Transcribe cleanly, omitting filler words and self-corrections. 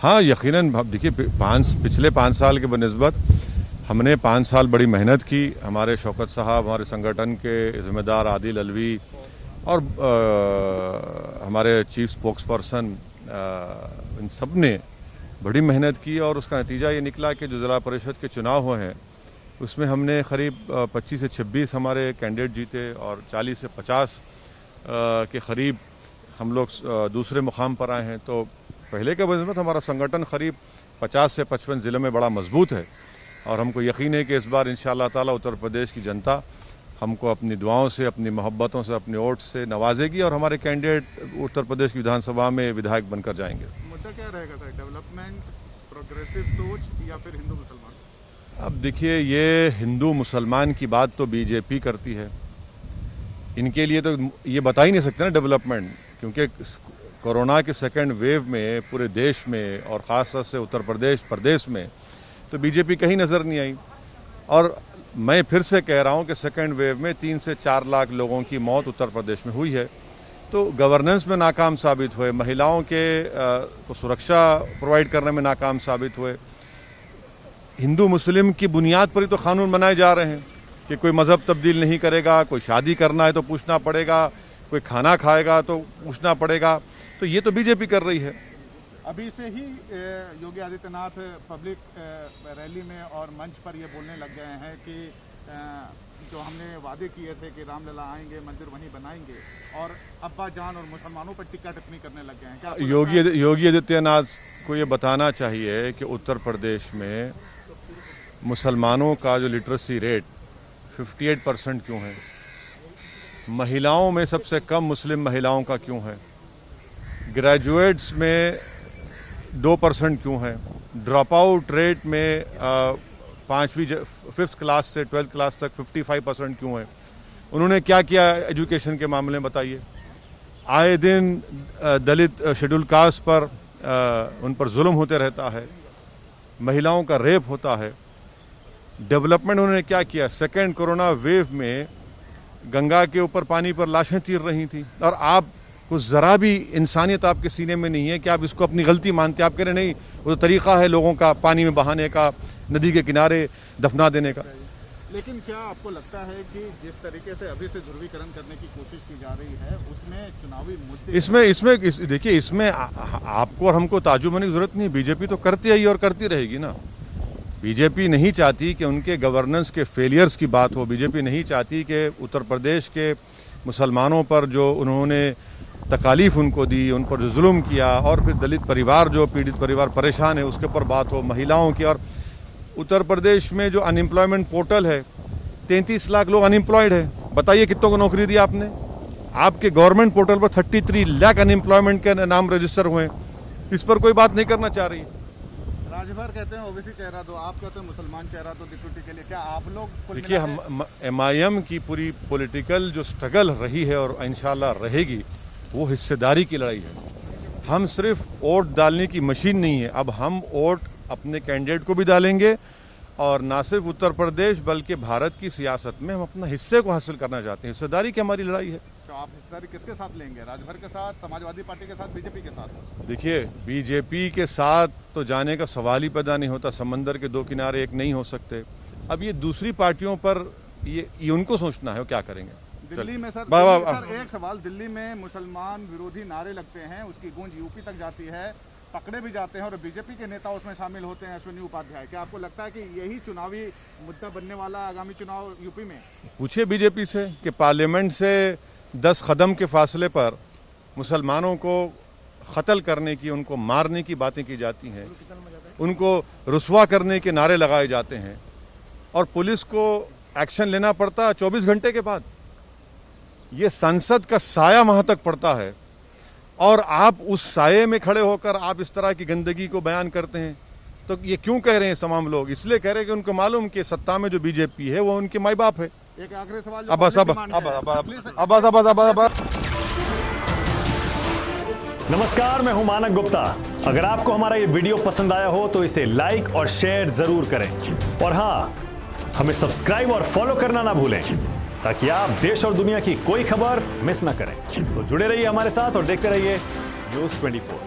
हाँ, यकीनन देखिए पिछले 5 साल के बनिस्बत हमने 5 साल बड़ी मेहनत की। हमारे शौकत साहब, हमारे संगठन के ज़िम्मेदार आदिल अलवी और हमारे चीफ स्पोक्स पर्सन इन सब ने बड़ी मेहनत की और उसका नतीजा ये निकला कि जो ज़िला परिषद के चुनाव हुए हैं उसमें हमने करीब 25 से 26 हमारे कैंडिडेट जीते और 40 से 50 के करीब हम लोग दूसरे मुकाम पर आए हैं। तो पहले के बनिस्बत हमारा संगठन करीब 50 से 55 ज़िलों में बड़ा मजबूत है और हमको यकीन है कि इस बार इंशाअल्लाह ताला उत्तर प्रदेश की जनता हमको अपनी दुआओं से, अपनी मोहब्बतों से, अपनी वोट से नवाजेगी और हमारे कैंडिडेट उत्तर प्रदेश की विधानसभा में विधायक बनकर जाएंगे। मुद्दा क्या रहेगा सर, डेवलपमेंट, प्रोग्रेसिव सोच या फिर हिंदू मुसलमान? अब देखिए, ये हिंदू मुसलमान की बात तो बीजेपी करती है, इनके लिए तो ये बता ही नहीं सकते ना डेवलपमेंट, क्योंकि कोरोना के सेकेंड वेव में पूरे देश में और ख़ास तौर से उत्तर प्रदेश में तो बीजेपी कहीं नज़र नहीं आई। और मैं फिर से कह रहा हूं कि सेकेंड वेव में 3 से 4 लाख लोगों की मौत उत्तर प्रदेश में हुई है। तो गवर्नेंस में नाकाम साबित हुए, महिलाओं के को सुरक्षा प्रोवाइड करने में नाकाम साबित हुए। हिंदू मुस्लिम की बुनियाद पर ही तो कानून बनाए जा रहे हैं कि कोई मज़हब तब्दील नहीं करेगा, कोई शादी करना है तो पूछना पड़ेगा, कोई खाना खाएगा तो पूछना पड़ेगा। तो ये तो बीजेपी कर रही है। अभी से ही योगी आदित्यनाथ पब्लिक रैली में और मंच पर ये बोलने लग गए हैं कि जो हमने वादे किए थे कि रामलला आएंगे, मंदिर वहीं बनाएंगे, और अब्बा जान और मुसलमानों पर टिक्का टिप्पणी करने लग गए हैं। क्या योगी आदित्यनाथ को ये बताना चाहिए कि उत्तर प्रदेश में मुसलमानों का जो लिटरेसी रेट 58% क्यों है, महिलाओं में सबसे कम मुस्लिम महिलाओं का क्यों है, ग्रेजुएट्स में 2% क्यों है, ड्रॉप आउट रेट में 5th क्लास से 12th क्लास तक 55% क्यों है। उन्होंने क्या किया एजुकेशन के मामले में बताइए। आए दिन दलित शेड्यूल कास्ट पर उन पर जुल्म होते रहता है, महिलाओं का रेप होता है। डेवलपमेंट उन्होंने क्या किया, सेकेंड कोरोना वेव में गंगा के ऊपर पानी पर लाशें तीर रही थी और आप कुछ ज़रा भी इंसानियत आपके सीने में नहीं है कि आप इसको अपनी गलती मानते हैं। आप कह रहे नहीं, वो तो तरीक़ा है लोगों का पानी में बहाने का, नदी के किनारे दफना देने का। लेकिन क्या आपको लगता है कि जिस तरीके से अभी से ध्रुवीकरण करने की कोशिश की जा रही है उसमें चुनावी मुद्दे देखिए इसमें आपको और हमको ताज्जुब होने की जरूरत नहीं, बीजेपी तो करती है और करती रहेगी ना। बीजेपी नहीं चाहती कि उनके गवर्नेंस के फेलियर्स की बात हो, बीजेपी नहीं चाहती कि उत्तर प्रदेश के मुसलमानों पर जो उन्होंने तकालीफ उनको दी, उन पर जो जुल्म किया और फिर दलित परिवार जो पीड़ित परिवार परेशान है उसके ऊपर बात हो, महिलाओं की। और उत्तर प्रदेश में जो अनएम्प्लॉयमेंट पोर्टल है, 33 लाख लोग अनएम्प्लॉयड है, बताइए कितनों को नौकरी दी आपने। आपके गवर्नमेंट पोर्टल पर 33 लाख अनएम्प्लॉयमेंट के नाम रजिस्टर हुए, इस पर कोई बात नहीं करना चाह रही। राजभर कहते हैं ओबीसी चेहरा दो, आप कहते हैं मुसलमान चेहरा दो डिप्यूटी के लिए। क्या आप लोग देखिए, हम MIM की पूरी पॉलिटिकल जो स्ट्रगल रही है और इंशाल्लाह रहेगी, वो हिस्सेदारी की लड़ाई है। हम सिर्फ वोट डालने की मशीन नहीं है, अब हम वोट अपने कैंडिडेट को भी डालेंगे और ना सिर्फ उत्तर प्रदेश बल्कि भारत की सियासत में हम अपना हिस्से को हासिल करना चाहते हैं। हिस्सेदारी की हमारी लड़ाई है। तो आप हिस्सेदारी किसके साथ लेंगे, राजभर के साथ, समाजवादी पार्टी के साथ, बीजेपी के साथ? देखिए, बीजेपी के साथ तो जाने का सवाल ही पैदा नहीं होता, समंदर के दो किनारे एक नहीं हो सकते। अब ये दूसरी पार्टियों पर ये उनको सोचना है वो क्या करेंगे। दिल्ली में सर एक सवाल, दिल्ली में मुसलमान विरोधी नारे लगते हैं, उसकी गूंज यूपी तक जाती है, पकड़े भी जाते हैं और बीजेपी के नेता उसमें शामिल होते हैं, अश्विनी उपाध्याय। क्या आपको लगता है कि यही चुनावी मुद्दा बनने वाला आगामी चुनाव यूपी में? पूछिए बीजेपी से कि पार्लियामेंट से 10 कदम के फासले पर मुसलमानों को कत्ल करने की, उनको मारने की बातें की जाती हैं, उनको रुस्वा करने के नारे लगाए जाते हैं और पुलिस को एक्शन लेना पड़ता है 24 घंटे के बाद। ये संसद का साया वहां तक पड़ता है और आप उस साये में खड़े होकर आप इस तरह की गंदगी को बयान करते हैं। तो ये क्यों कह रहे हैं तमाम लोग? इसलिए कह रहे हैं कि उनको मालूम कि सत्ता में जो बीजेपी है वो उनके माई बाप है। एक आखिरी सवाल, नमस्कार, मैं हूं मानक गुप्ता। अगर आपको हमारा ये वीडियो पसंद आया हो तो इसे लाइक और शेयर जरूर करें और हाँ, हमें सब्सक्राइब और फॉलो करना ना भूलें ताकि आप देश और दुनिया की कोई खबर मिस ना करें। तो जुड़े रहिए हमारे साथ और देखते रहिए न्यूज़ 24।